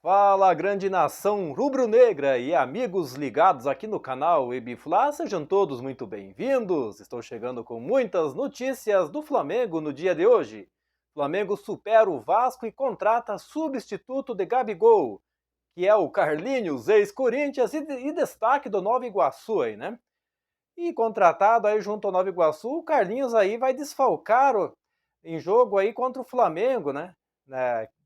Fala, grande nação rubro-negra e amigos ligados aqui no canal Ebifla, sejam todos muito bem-vindos. Estou chegando com muitas notícias do Flamengo no dia de hoje. Flamengo supera o Vasco e contrata substituto de Gabigol, que é o Carlinhos, ex-Corinthians e destaque do Nova Iguaçu aí, né? E contratado aí junto ao Nova Iguaçu, o Carlinhos aí vai desfalcar em jogo aí contra o Flamengo, né?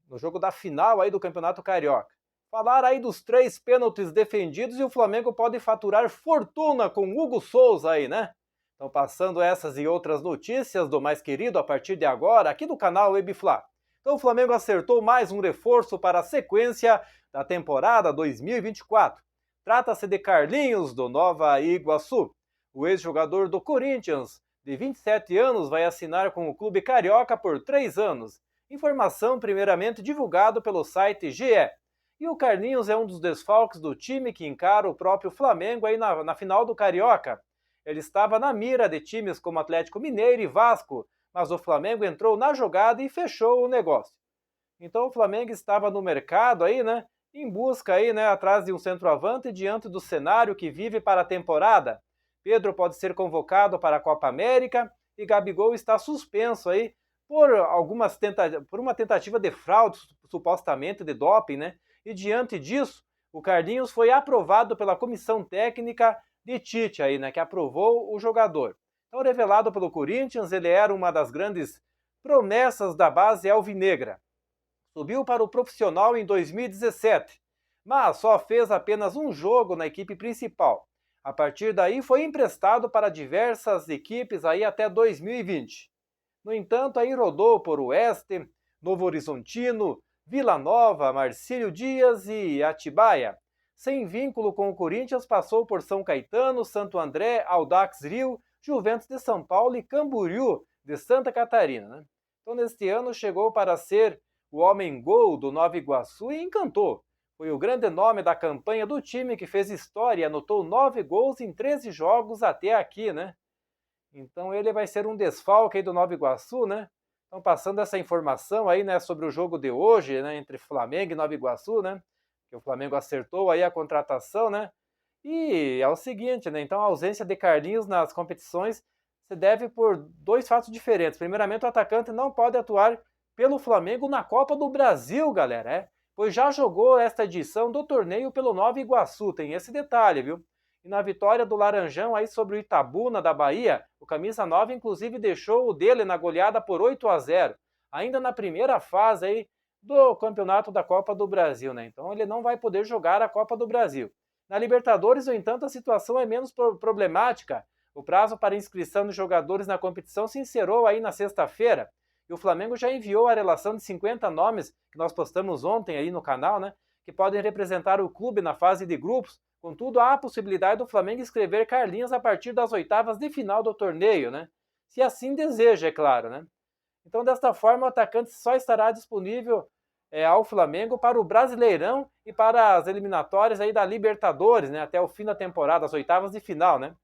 No jogo da final aí do Campeonato Carioca. Falar aí dos 3 pênaltis defendidos e o Flamengo pode faturar fortuna com Hugo Souza aí, né? Então passando essas e outras notícias do mais querido a partir de agora aqui do canal Ebifla. Então o Flamengo acertou mais um reforço para a sequência da temporada 2024. Trata-se de Carlinhos do Nova Iguaçu. O ex-jogador do Corinthians, de 27 anos, vai assinar com o clube carioca por 3 anos. Informação primeiramente divulgado pelo site GE. E o Carlinhos é um dos desfalques do time que encara o próprio Flamengo aí na final do Carioca. Ele estava na mira de times como Atlético Mineiro e Vasco, mas o Flamengo entrou na jogada e fechou o negócio. Então o Flamengo estava no mercado aí, né? Em busca aí, né, atrás de um centroavante diante do cenário que vive para a temporada. Pedro pode ser convocado para a Copa América e Gabigol está suspenso aí por uma tentativa de fraude, supostamente de doping, né? E diante disso, o Carlinhos foi aprovado pela comissão técnica de Tite aí, né, que aprovou o jogador. Então, revelado pelo Corinthians, ele era uma das grandes promessas da base alvinegra. Subiu para o profissional em 2017, mas só fez apenas um jogo na equipe principal. A partir daí foi emprestado para diversas equipes aí até 2020. No entanto, aí rodou por Oeste, Novo Horizontino, Vila Nova, Marcílio Dias e Atibaia. Sem vínculo com o Corinthians, passou por São Caetano, Santo André, Audax Rio, Juventus de São Paulo e Camboriú de Santa Catarina, né? Então, neste ano, chegou para ser o homem-gol do Nova Iguaçu e encantou. Foi o grande nome da campanha do time que fez história e anotou 9 gols em 13 jogos até aqui, né? Então ele vai ser um desfalque aí do Nova Iguaçu, né? Então passando essa informação aí, né, sobre o jogo de hoje, né, entre Flamengo e Nova Iguaçu, né? Que o Flamengo acertou aí a contratação, né? E é o seguinte, né? Então a ausência de Carlinhos nas competições se deve por dois fatos diferentes. Primeiramente, o atacante não pode atuar pelo Flamengo na Copa do Brasil, galera, pois já jogou esta edição do torneio pelo Nova Iguaçu, tem esse detalhe, viu? E na vitória do Laranjão aí sobre o Itabuna da Bahia, o camisa 9 inclusive deixou o dele na goleada por 8-0, ainda na primeira fase aí do campeonato da Copa do Brasil, né? Então ele não vai poder jogar a Copa do Brasil. Na Libertadores, no entanto, a situação é menos problemática. O prazo para inscrição de jogadores na competição se encerrou aí na sexta-feira. E o Flamengo já enviou a relação de 50 nomes que nós postamos ontem aí no canal, né? Que podem representar o clube na fase de grupos. Contudo, há a possibilidade do Flamengo inscrever Carlinhos a partir das oitavas de final do torneio, né? Se assim deseja, é claro, né? Então, desta forma, o atacante só estará disponível ao Flamengo para o Brasileirão e para as eliminatórias aí da Libertadores, né? Até o fim da temporada, as oitavas de final, né?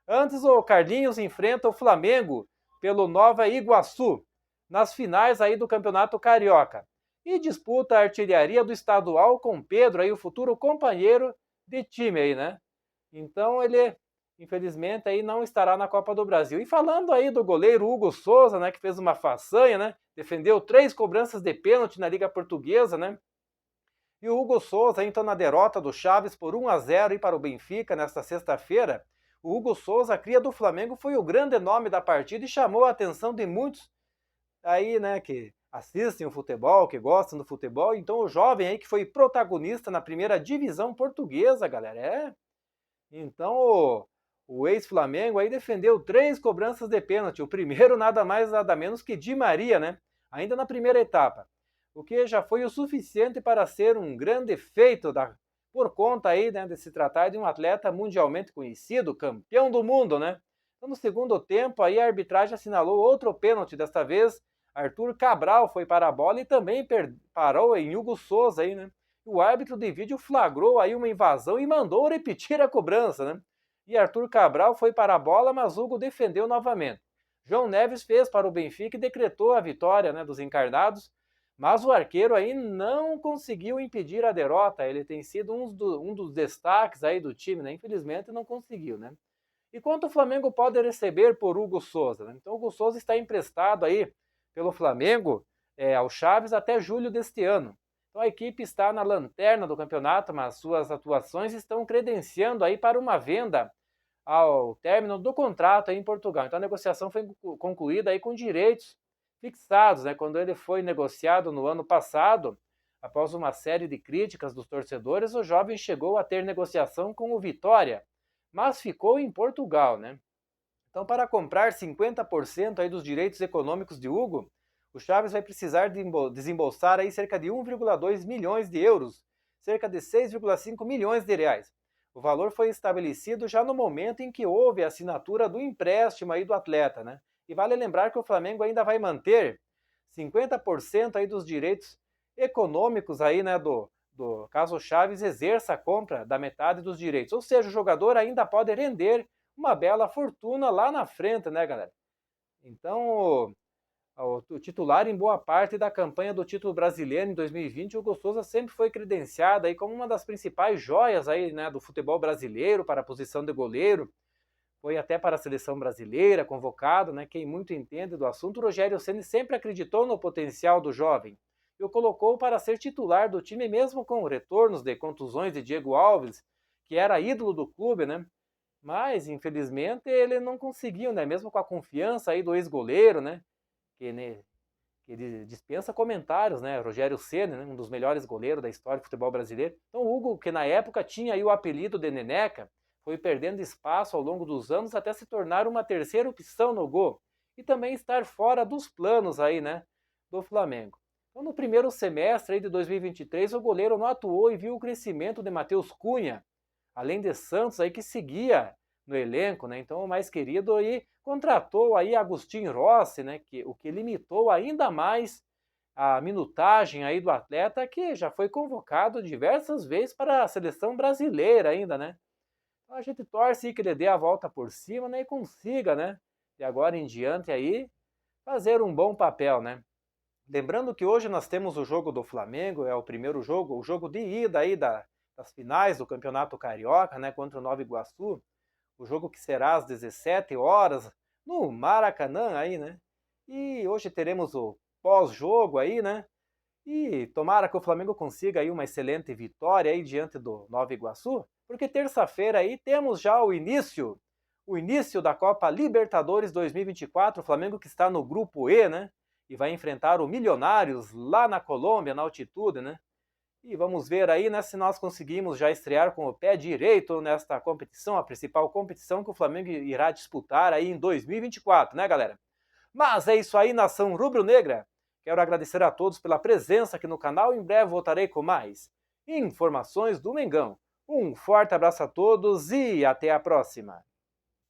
Antes, o Carlinhos enfrenta o Flamengo pelo Nova Iguaçu nas finais aí do Campeonato Carioca e disputa a artilharia do estadual com Pedro, aí o futuro companheiro de time aí, né? Então ele, infelizmente, aí não estará na Copa do Brasil. E falando aí do goleiro Hugo Souza, né, que fez uma façanha, né? Defendeu 3 cobranças de pênalti na Liga Portuguesa, né? E o Hugo Souza, então, na derrota do Chaves por 1-0 aí para o Benfica nesta sexta-feira, o Hugo Souza, cria do Flamengo, foi o grande nome da partida e chamou a atenção de muitos aí, né, que assistem o futebol, que gostam do futebol. Então o jovem aí que foi protagonista na primeira divisão portuguesa, galera, Então o ex-Flamengo aí defendeu 3 cobranças de pênalti, o primeiro nada mais nada menos que Di Maria, né, ainda na primeira etapa, o que já foi o suficiente para ser um grande feito por conta aí, né, de se tratar de um atleta mundialmente conhecido, campeão do mundo, né. Então, no segundo tempo aí a arbitragem assinalou outro pênalti, desta vez Arthur Cabral foi para a bola e também parou em Hugo Souza aí, né? O árbitro de vídeo flagrou aí uma invasão e mandou repetir a cobrança, né? E Arthur Cabral foi para a bola, mas Hugo defendeu novamente. João Neves fez para o Benfica e decretou a vitória, né, dos encarnados, Mas o arqueiro aí não conseguiu impedir a derrota, ele tem sido um dos destaques aí do time, né? Infelizmente não conseguiu, né? E quanto o Flamengo pode receber por Hugo Souza, né? Então o Hugo Souza está emprestado aí pelo Flamengo ao Chaves até julho deste ano. Então a equipe está na lanterna do campeonato, mas suas atuações estão credenciando aí para uma venda ao término do contrato aí em Portugal. Então a negociação foi concluída aí com direitos fixados, né? Quando ele foi negociado no ano passado, após uma série de críticas dos torcedores, o jovem chegou a ter negociação com o Vitória, mas ficou em Portugal, né? Então, para comprar 50% aí dos direitos econômicos de Hugo, o Chaves vai precisar desembolsar aí cerca de 1,2 milhões de euros, cerca de 6,5 milhões de reais. O valor foi estabelecido já no momento em que houve a assinatura do empréstimo aí do atleta, né? E vale lembrar que o Flamengo ainda vai manter 50% aí dos direitos econômicos aí, né, do caso o Chaves exerça a compra da metade dos direitos. Ou seja, o jogador ainda pode render uma bela fortuna lá na frente, né, galera? Então, o titular em boa parte da campanha do título brasileiro em 2020, o Hugo Souza sempre foi credenciado aí como uma das principais joias aí, né, do futebol brasileiro para a posição de goleiro. Foi até para a seleção brasileira convocado, né? Quem muito entende do assunto, o Rogério Ceni sempre acreditou no potencial do jovem e o colocou para ser titular do time mesmo com retornos de contusões de Diego Alves, que era ídolo do clube, né? Mas, infelizmente, ele não conseguiu, né? Mesmo com a confiança aí do ex-goleiro, né? Que ele dispensa comentários, né? Rogério Ceni, né? Um dos melhores goleiros da história do futebol brasileiro. Então, o Hugo, que na época tinha aí o apelido de Neneca, foi perdendo espaço ao longo dos anos até se tornar uma terceira opção no gol e também estar fora dos planos aí, né? Do Flamengo. Então, no primeiro semestre aí de 2023, o goleiro não atuou e viu o crescimento de Matheus Cunha, além de Santos aí que seguia no elenco, né? Então o mais querido aí contratou aí Agustin Rossi, né? O que limitou ainda mais a minutagem aí do atleta que já foi convocado diversas vezes para a seleção brasileira ainda, né? Então a gente torce que ele dê a volta por cima, né? E consiga, né? De agora em diante aí fazer um bom papel, né? Lembrando que hoje nós temos o jogo do Flamengo, é o primeiro jogo, o jogo de ida aí das finais do Campeonato Carioca, né, contra o Nova Iguaçu, o jogo que será às 17 horas no Maracanã aí, né? E hoje teremos o pós-jogo aí, né? E tomara que o Flamengo consiga aí uma excelente vitória aí diante do Nova Iguaçu, porque terça-feira aí temos já o início da Copa Libertadores 2024, o Flamengo que está no grupo E, né? E vai enfrentar o Milionários lá na Colômbia, na altitude, né? E vamos ver aí, né, se nós conseguimos já estrear com o pé direito nesta competição, a principal competição que o Flamengo irá disputar aí em 2024, né, galera? Mas é isso aí, nação rubro-negra. Quero agradecer a todos pela presença aqui no canal. Em breve voltarei com mais informações do Mengão. Um forte abraço a todos e até a próxima.